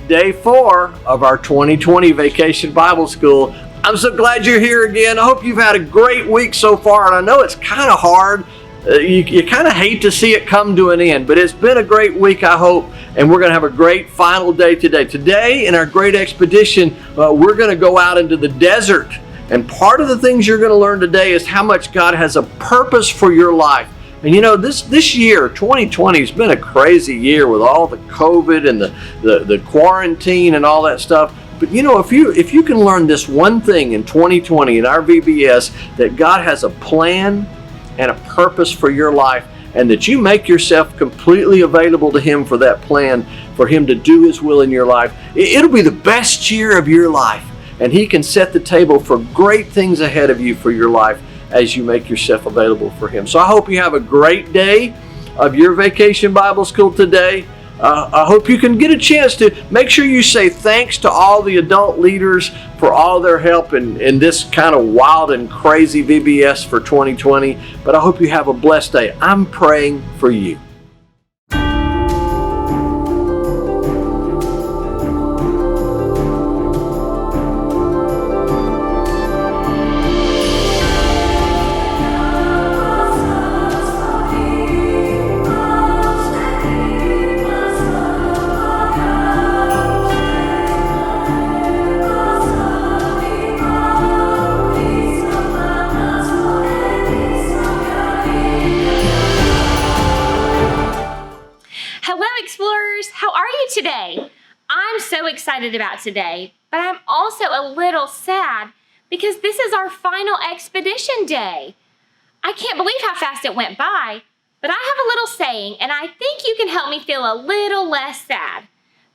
day 4 of our 2020 Vacation Bible School. I'm so glad you're here again. I hope you've had a great week so far, and I know it's kind of hard. You kind of hate to see it come to an end, but it's been a great week, I hope, and we're going to have a great final day today. Today, in our great expedition, we're going to go out into the desert, and part of the things you're going to learn today is how much God has a purpose for your life. And you know, this year, 2020, has been a crazy year with all the COVID and the quarantine and all that stuff. But you know, if you can learn this one thing in 2020 in our VBS, that God has a plan and a purpose for your life, and that you make yourself completely available to Him for that plan, for Him to do His will in your life, it'll be the best year of your life. And He can set the table for great things ahead of you for your life as you make yourself available for Him. So I hope you have a great day of your Vacation Bible School today. I hope you can get a chance to make sure you say thanks to all the adult leaders for all their help in this kind of wild and crazy VBS for 2020. But I hope you have a blessed day. I'm praying for you. Today. I'm so excited about today, but I'm also a little sad because this is our final expedition day. I can't believe how fast it went by, but I have a little saying, and I think you can help me feel a little less sad.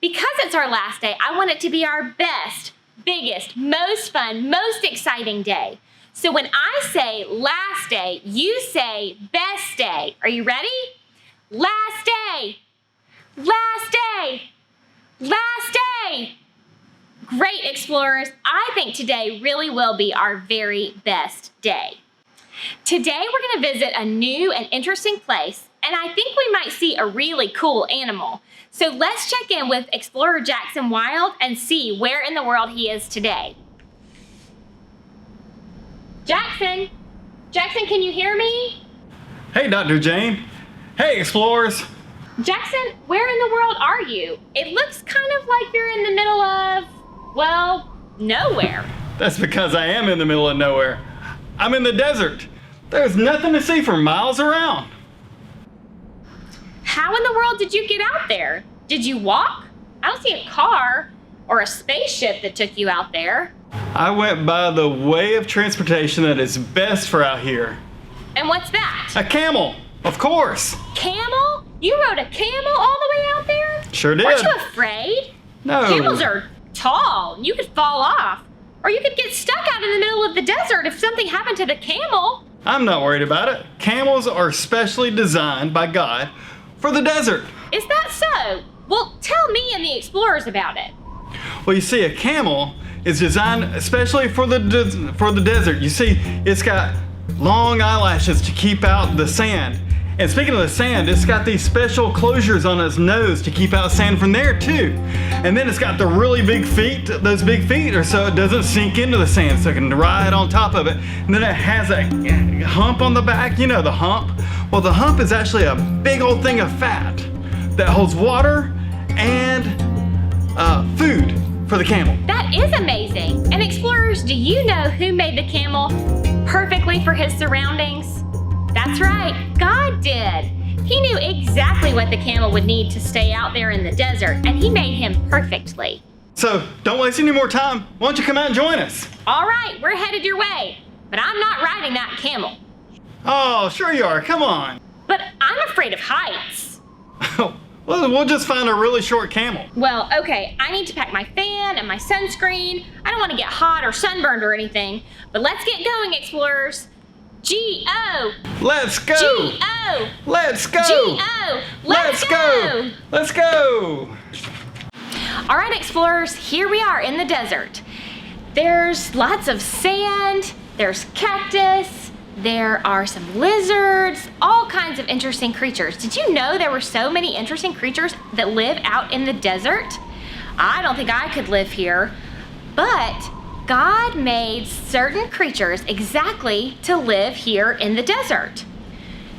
Because it's our last day, I want it to be our best, biggest, most fun, most exciting day. So when I say last day, you say best day. Are you ready? Last day. Last day! Last day! Great, explorers. I think today really will be our very best day. Today we're going to visit a new and interesting place, and I think we might see a really cool animal. So let's check in with Explorer Jackson Wild and see where in the world he is today. Jackson! Jackson, can you hear me? Hey, Dr. Jane. Hey, explorers. Jackson, where in the world are you? It looks kind of like you're in the middle of, well, nowhere. That's because I am in the middle of nowhere. I'm in the desert. There's nothing to see for miles around. How in the world did you get out there? Did you walk? I don't see a car or a spaceship that took you out there. I went by the way of transportation that is best for out here. And what's that? A camel, of course. Camel? You rode a camel all the way out there? Sure did. Weren't you afraid? No. Camels are tall. You could fall off. Or you could get stuck out in the middle of the desert if something happened to the camel. I'm not worried about it. Camels are specially designed by God for the desert. Is that so? Well, tell me and the explorers about it. Well, you see, a camel is designed especially for the desert. You see, it's got long eyelashes to keep out the sand. And speaking of the sand, it's got these special closures on its nose to keep out sand from there too. And then it's got the really big feet. Those big feet are so it doesn't sink into the sand, so it can ride on top of it. And then it has a hump on the back. You know the hump? Well, the hump is actually a big old thing of fat that holds water and food for the camel. That is amazing. And explorers, do you know who made the camel perfectly for his surroundings? That's right, God did. He knew exactly what the camel would need to stay out there in the desert, and He made him perfectly. So don't waste any more time. Why don't you come out and join us? All right, we're headed your way, but I'm not riding that camel. Oh, sure you are. Come on. But I'm afraid of heights. Well, we'll just find a really short camel. Well, okay, I need to pack my fan and my sunscreen. I don't want to get hot or sunburned or anything, but let's get going, explorers. G-O! Let's go! G-O! Let's go! G-O! Let's go! Let's go! All right, explorers, here we are in the desert. There's lots of sand, there's cactus, there are some lizards, all kinds of interesting creatures. Did you know there were so many interesting creatures that live out in the desert? I don't think I could live here. But God made certain creatures exactly to live here in the desert.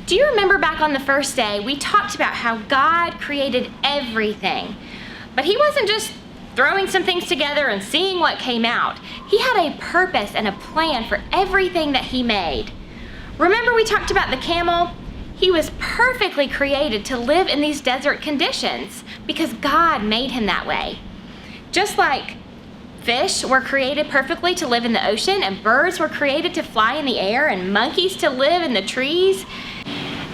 Do you remember back on the first day, we talked about how God created everything, but he wasn't just throwing some things together and seeing what came out. He had a purpose and a plan for everything that he made. Remember we talked about the camel? He was perfectly created to live in these desert conditions because God made him that way. Just like fish were created perfectly to live in the ocean, and birds were created to fly in the air, and monkeys to live in the trees.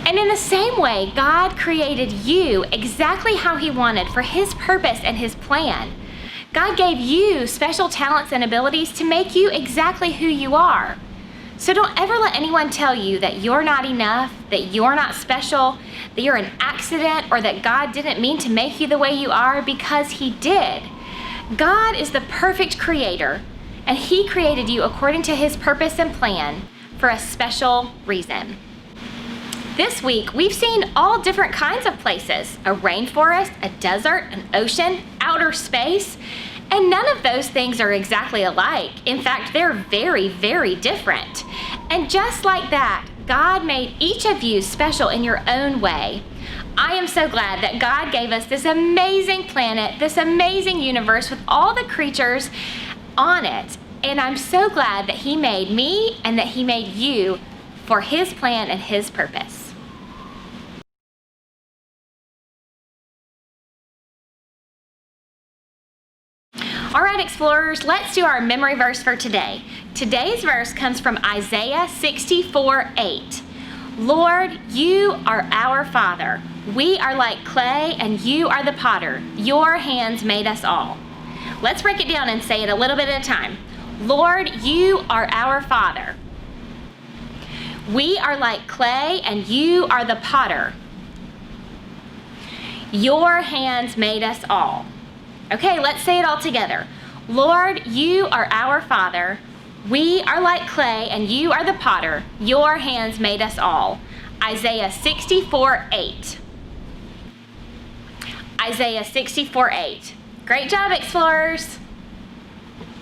And in the same way, God created you exactly how he wanted for his purpose and his plan. God gave you special talents and abilities to make you exactly who you are. So don't ever let anyone tell you that you're not enough, that you're not special, that you're an accident, or that God didn't mean to make you the way you are, because he did. God is the perfect creator, and he created you according to his purpose and plan for a special reason. This week, we've seen all different kinds of places: a rainforest, a desert, an ocean, outer space, and none of those things are exactly alike. In fact, they're very, very different. And just like that, God made each of you special in your own way. I am so glad that God gave us this amazing planet, this amazing universe with all the creatures on it. And I'm so glad that he made me and that he made you for his plan and his purpose. All right, explorers, let's do our memory verse for today. Today's verse comes from Isaiah 64:8. Lord, you are our Father. We are like clay, and you are the potter. Your hands made us all. Let's break it down and say it a little bit at a time. Lord, you are our Father. We are like clay, and you are the potter. Your hands made us all. Okay, let's say it all together. Lord, you are our Father. We are like clay, and you are the potter. Your hands made us all. Isaiah 64:8. Isaiah 64:8. Great job, explorers.